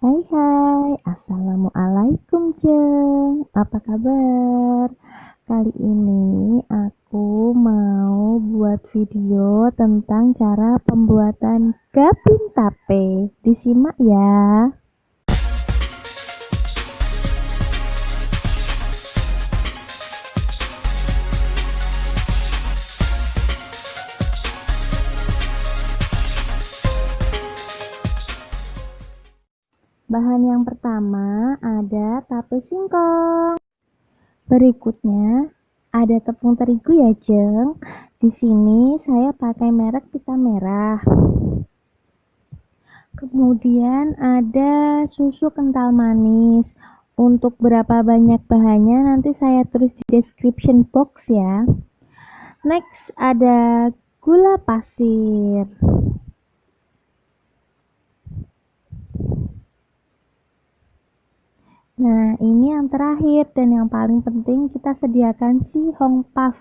Hai hai, Assalamualaikum Jeng, apa kabar? Kali ini aku mau buat video tentang cara pembuatan gapin tape. Disimak ya. Bahan yang pertama ada tape singkong. Berikutnya ada tepung terigu ya Jeng. Di sini saya pakai merek Pita Merah. Kemudian ada susu kental manis. Untuk berapa banyak bahannya nanti saya tulis di description box ya. Next ada gula pasir. Nah, ini yang terakhir dan yang paling penting, kita sediakan si Hong Puff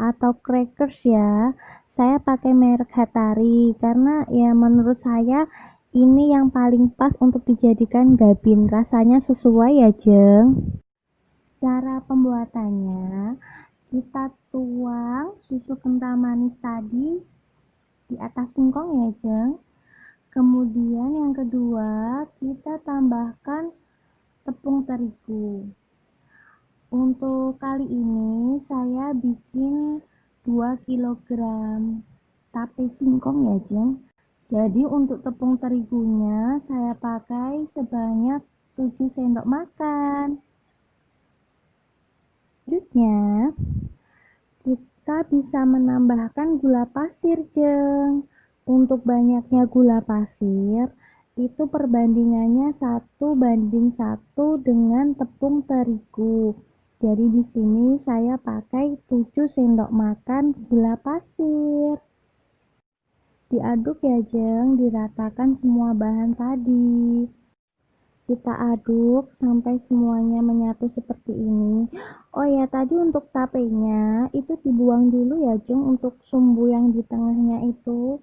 atau crackers ya. Saya pakai merek Hatari karena ya menurut saya ini yang paling pas untuk dijadikan gabin. Rasanya sesuai ya, Jeng. Cara pembuatannya, kita tuang susu kental manis tadi di atas singkong ya, Jeng. Kemudian yang kedua, kita tambahkan tepung terigu. Untuk kali ini saya bikin 2 kilogram tape singkong ya, Jeng. Jadi untuk tepung terigunya saya pakai sebanyak 7 sendok makan. Selanjutnya, kita bisa menambahkan gula pasir, Jeng. Untuk banyaknya gula pasir, itu perbandingannya 1:1 dengan tepung terigu. Jadi di sini saya pakai 7 sendok makan gula pasir. Diaduk ya, Jeng, diratakan semua bahan tadi. Kita aduk sampai semuanya menyatu seperti ini. Oh ya, tadi untuk tapenya itu dibuang dulu ya, Jeng, untuk sumbu yang di tengahnya itu.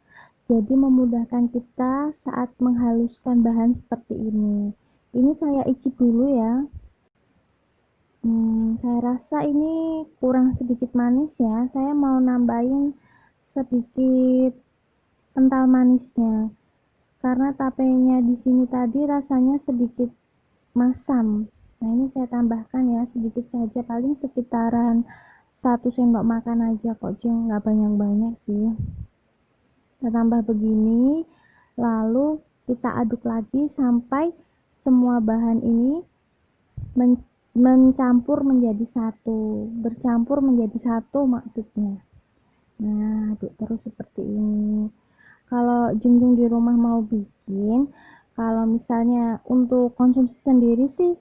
Jadi memudahkan kita saat menghaluskan bahan seperti ini. Ini saya icip dulu ya. Saya rasa ini kurang sedikit manis ya. Saya mau nambahin sedikit kental manisnya. Karena tapenya di sini tadi rasanya sedikit masam. Nah, ini saya tambahkan ya sedikit saja, paling sekitaran 1 sendok makan aja kok, Jeng, nggak banyak-banyak sih. Kita tambah begini, lalu kita aduk lagi sampai semua bahan ini mencampur menjadi satu, bercampur menjadi satu maksudnya. Nah, aduk terus seperti ini. Kalau Junjung di rumah mau bikin, kalau misalnya untuk konsumsi sendiri sih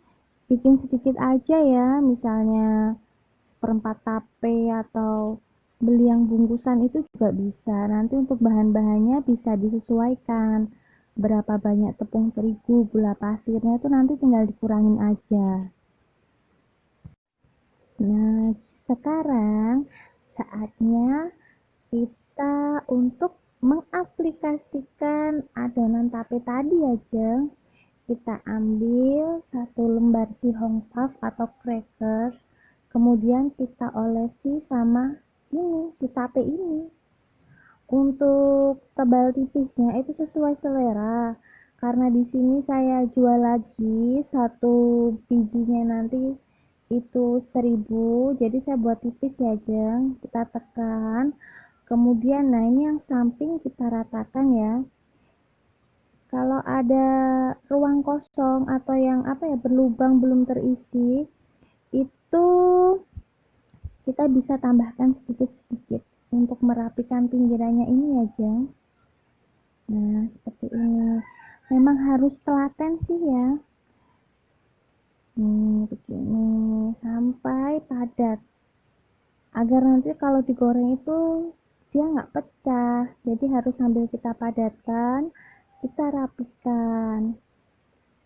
bikin sedikit aja ya, misalnya seperempat tape atau beli yang bungkusan itu juga bisa. Nanti untuk bahan-bahannya bisa disesuaikan, berapa banyak tepung terigu, gula pasirnya itu nanti tinggal dikurangin aja. Nah, sekarang saatnya kita untuk mengaplikasikan adonan tape tadi ya, Jeng. Kita ambil 1 lembar si Hong Puff atau crackers, kemudian kita olesi sama ini si tape ini. Untuk tebal tipisnya itu sesuai selera, karena di sini saya jual lagi satu bijinya nanti itu 1.000, jadi saya buat tipis ya, Jeng. Kita tekan, kemudian nah ini yang samping kita ratakan ya. Kalau ada ruang kosong atau yang berlubang belum terisi, itu kita bisa tambahkan sedikit-sedikit untuk merapikan pinggirannya ini ya, Jeng. Nah, seperti ini. Memang harus telaten sih ya. Begini sampai padat. Agar nanti kalau digoreng itu dia nggak pecah. Jadi harus sambil kita padatkan, kita rapikan.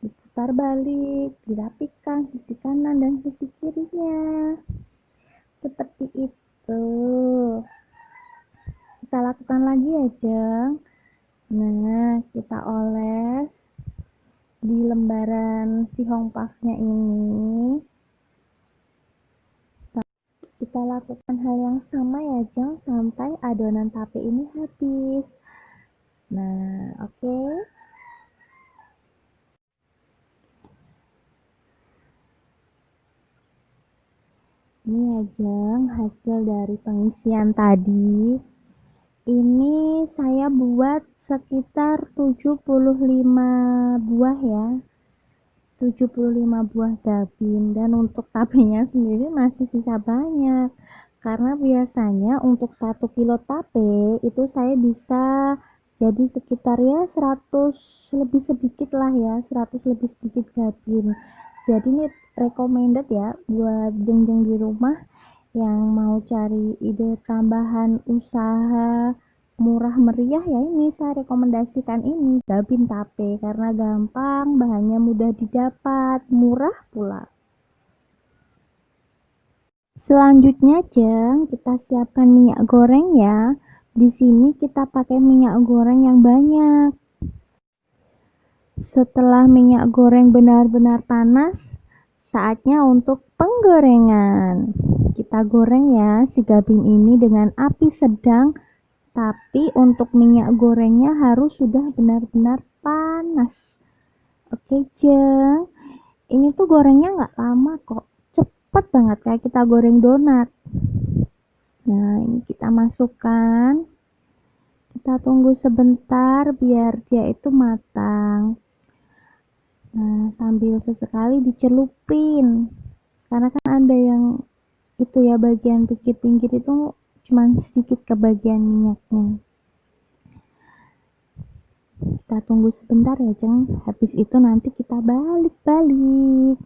Diputar balik, dirapikan sisi kanan dan sisi kirinya. Seperti itu. Kita lakukan lagi ya, Jeng. Nah, kita oles di lembaran si hong puffnya ini kita lakukan hal yang sama ya Jeng sampai adonan tape ini habis. Nah, oke. Ini ya Jeng hasil dari pengisian tadi. Ini saya buat sekitar 75 buah ya. 75 buah gabin, dan untuk tapenya sendiri masih sisa banyak. Karena biasanya untuk 1 kilo tape itu saya bisa jadi sekitar ya 100 lebih sedikit lah ya, 100 lebih sedikit gabin. Jadi ini recommended ya buat jeng-jeng di rumah yang mau cari ide tambahan usaha murah meriah, ya ini saya rekomendasikan ini gabin tape karena gampang, bahannya mudah didapat, murah pula. Selanjutnya Jeng, kita siapkan minyak goreng ya. Di sini kita pakai minyak goreng yang banyak. Setelah minyak goreng benar-benar panas, saatnya untuk penggorengan. Kita goreng ya si gabin ini dengan api sedang, tapi untuk minyak gorengnya harus sudah benar-benar panas. Oke Jeng, ini tuh gorengnya nggak lama kok, cepet banget kayak kita goreng donat. Nah ini kita masukkan, kita tunggu sebentar biar dia itu matang. Nah sambil sesekali dicelupin, karena kan ada yang itu ya bagian pinggir-pinggir itu cuman sedikit ke bagian minyaknya. Kita tunggu sebentar ya Jeng, habis itu nanti kita balik-balik.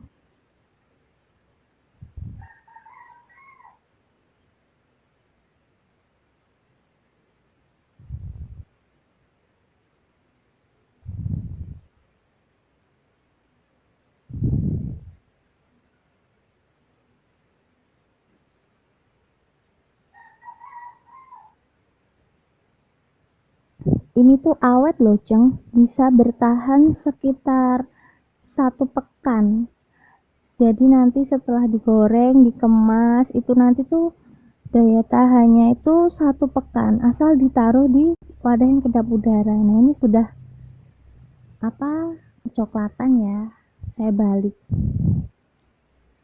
Ini tuh awet loh Jeng, bisa bertahan sekitar 1 pekan. Jadi nanti setelah digoreng, dikemas, itu nanti tuh daya tahannya itu 1 pekan, asal ditaruh di wadah yang kedap udara. Nah ini sudah apa, kecoklatan ya, saya balik.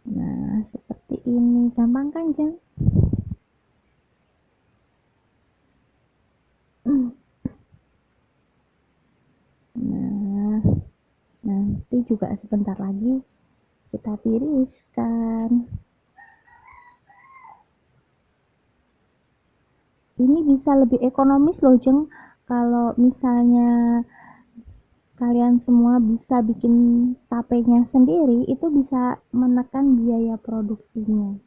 Nah seperti ini, gampang kan Jeng? Nah nanti juga sebentar lagi kita tiriskan. Ini bisa lebih ekonomis loh Jeng, kalau misalnya kalian semua bisa bikin tapenya sendiri, itu bisa menekan biaya produksinya.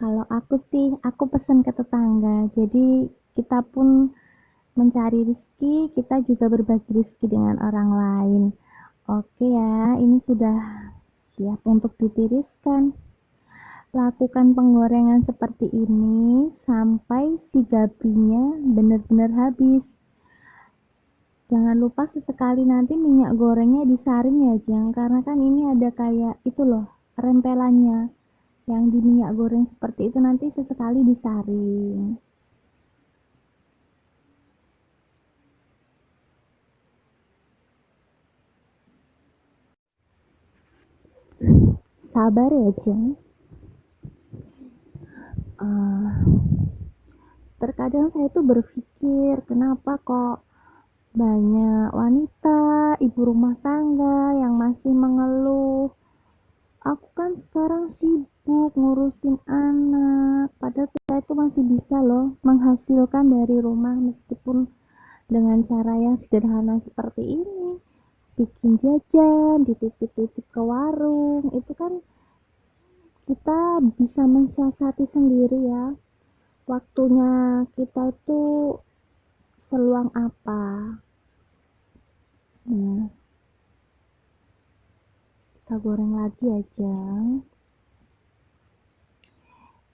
Kalau aku sih, aku pesen ke tetangga, jadi kita pun mencari rezeki, kita juga berbagi rezeki dengan orang lain. Oke ya, ini sudah siap untuk ditiriskan. Lakukan penggorengan seperti ini sampai si gabinya benar-benar habis. Jangan lupa sesekali nanti minyak gorengnya disaring ya Jang, karena kan ini ada kayak itu loh, rempelannya yang di minyak goreng seperti itu, nanti sesekali disaring. Sabar ya Jang. uh, Terkadang saya tuh berpikir kenapa kok banyak wanita ibu rumah tangga yang masih mengeluh, aku kan sekarang sibuk ngurusin anak, padahal kita itu masih bisa loh menghasilkan dari rumah meskipun dengan cara yang sederhana seperti ini, bikin jajan dititip-titip ke warung. Itu kan kita bisa mensiasati sendiri ya waktunya kita itu seluang apa. Nah kita goreng lagi aja.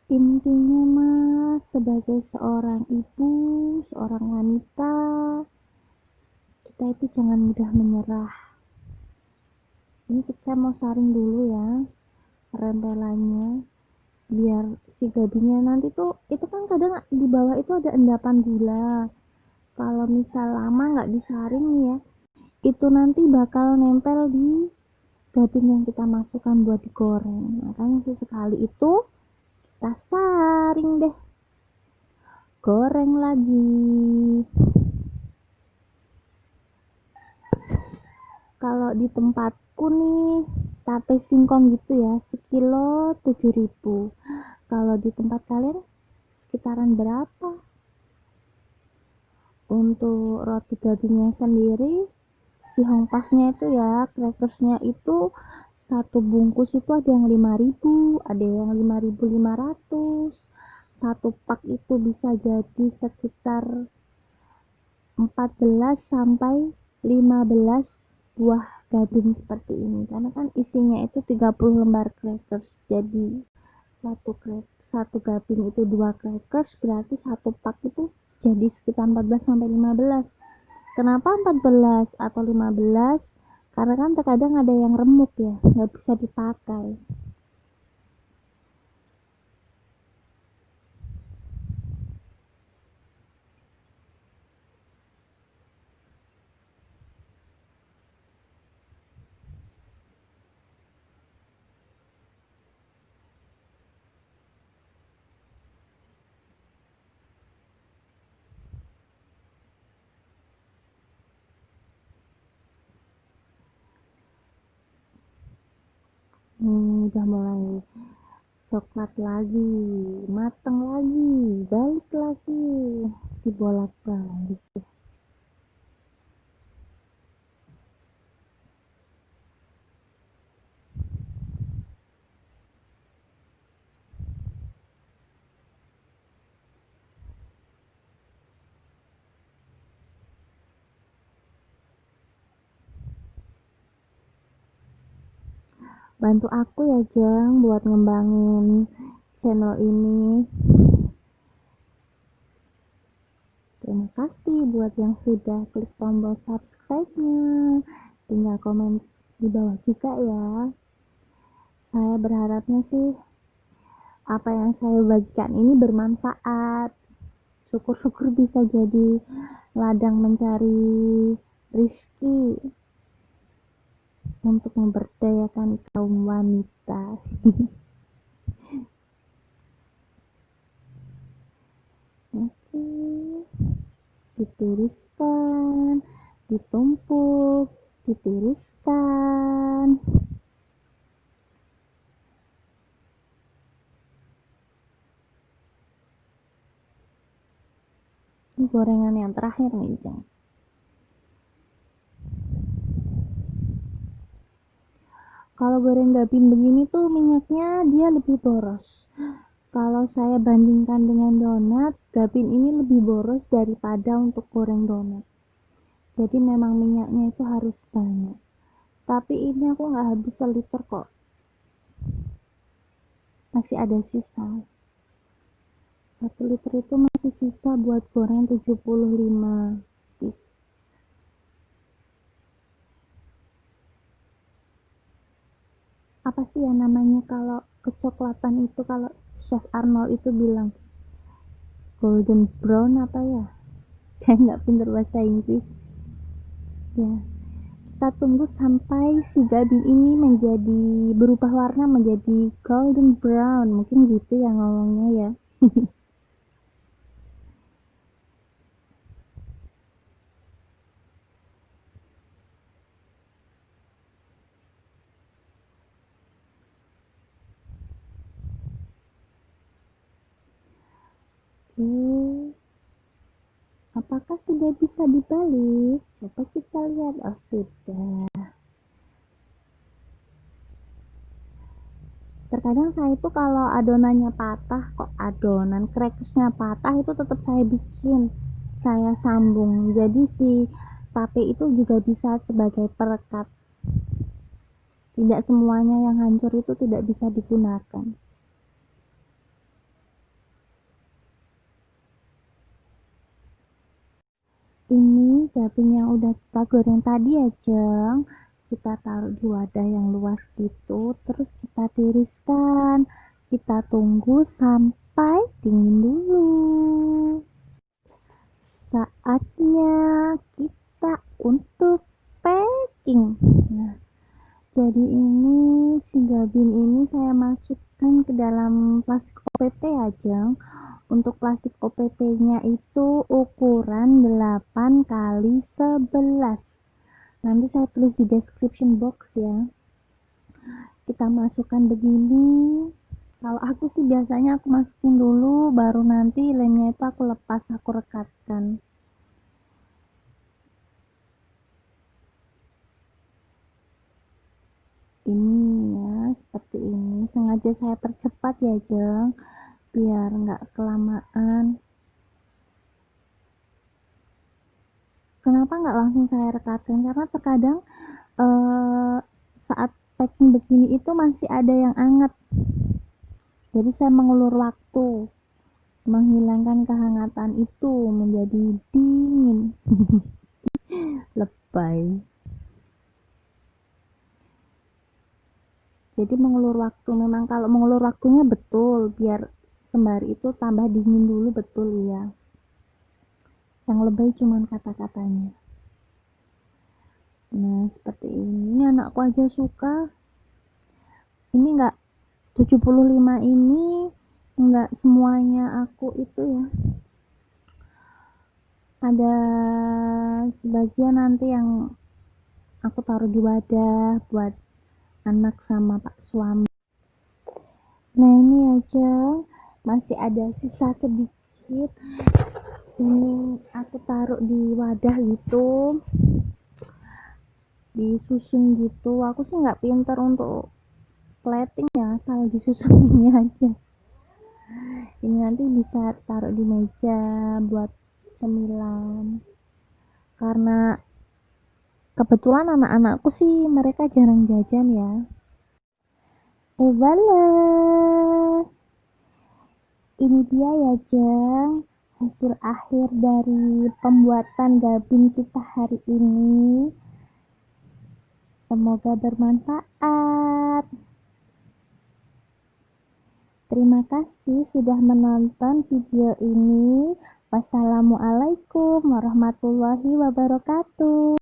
Intinya sebagai seorang ibu, seorang wanita, kita itu jangan mudah menyerah. Ini kita mau saring dulu ya rempelannya, biar si gabinya nanti tuh, itu kan kadang di bawah itu ada endapan gula. Kalau misal lama nggak disaring ya, itu nanti bakal nempel di gabing yang kita masukkan buat digoreng. Makanya sesekali itu kita saring deh, goreng lagi. Kalau di tempatku nih tape singkong gitu ya, sekilo 7.000. Kalau di tempat kalian sekitaran berapa? Untuk roti gabingnya sendiri, si hongpasnya itu ya, crackersnya itu satu bungkus itu ada yang 5.000, ada yang 5.500. Satu pak itu bisa jadi sekitar 14 sampai 15 buah gabing seperti ini, karena kan isinya itu 30 lembar crackers. Jadi satu gabing itu 2 crackers, berarti satu pak itu jadi sekitar 14 sampai 15. Kenapa 14 atau 15? Karena kan terkadang ada yang remuk ya, nggak bisa dipakai. Udah mulai coklat lagi, mateng lagi, balik lagi, dibolak-balik. Bantu aku ya Jeng buat ngembangin channel ini. Terima kasih buat yang sudah klik tombol subscribe-nya. Tinggal komen di bawah juga ya. Saya berharapnya sih apa yang saya bagikan ini bermanfaat. Syukur-syukur bisa jadi ladang mencari rizki untuk memberdayakan kaum wanita. Oke, ditiriskan, ditumpuk, ditiriskan. Ini gorengan yang terakhir nih Jeng. Kalau goreng gabin begini tuh minyaknya dia lebih boros. Kalau saya bandingkan dengan donat, gabin ini lebih boros daripada untuk goreng donat. Jadi memang minyaknya itu harus banyak. Tapi ini aku nggak habis seliter kok. Masih ada sisa. 1 liter itu masih sisa buat goreng 75 piece. Apa sih ya namanya kalau kecoklatan itu, kalau Chef Arnold itu bilang golden brown apa ya? Saya nggak pintar bahasa Inggris. Ya, kita tunggu sampai si gabing ini menjadi berubah warna menjadi golden brown, mungkin gitu ya ngomongnya ya. Apakah sudah bisa dibalik? Coba kita lihat. Oh, sudah. Terkadang saya itu kalau adonannya patah, kok adonan crackersnya patah, itu tetap saya bikin, saya sambung. Jadi si tape itu juga bisa sebagai perekat. Tidak semuanya yang hancur itu tidak bisa digunakan. Ini gabin yang udah kita goreng tadi ya, Jeng. Kita taruh di wadah yang luas gitu, terus kita tiriskan. Kita tunggu sampai dingin dulu. Saatnya kita untuk packing. Nah, jadi ini si gabin ini saya masukkan ke dalam plastik OPP ya, Jeng. Untuk plastik OPP-nya itu ukuran 8 kali 11. Nanti saya tulis di description box ya. Kita masukkan begini. Kalau aku sih biasanya aku masukin dulu, baru nanti lemnya itu aku lepas, aku rekatkan. Ini ya, seperti ini. Sengaja saya percepat ya, Jeng, biar nggak kelamaan. Kenapa nggak langsung saya rekatkan? Karena terkadang saat packing begini itu masih ada yang anget. Jadi saya mengulur waktu, menghilangkan kehangatan itu menjadi dingin. Lebay. Jadi mengulur waktu, memang kalau mengulur waktunya betul biar sembari itu tambah dingin dulu, betul ya. Yang lebay cuman kata-katanya. Nah, seperti ini anakku aja suka. Ini enggak 75 ini enggak semuanya aku itu ya. Ada sebagian nanti yang aku taruh di wadah buat anak sama pak suami. Nah, ini aja masih ada sisa sedikit. Ini aku taruh di wadah gitu, disusun gitu. Aku sih nggak pinter untuk plating ya, asal disusun ini aja. Ini nanti bisa taruh di meja buat cemilan. Karena kebetulan anak-anakku sih mereka jarang jajan ya. Voilà, ini dia ya, Jeng, hasil akhir dari pembuatan gabin kita hari ini. Semoga bermanfaat. Terima kasih sudah menonton video ini. Wassalamualaikum warahmatullahi wabarakatuh.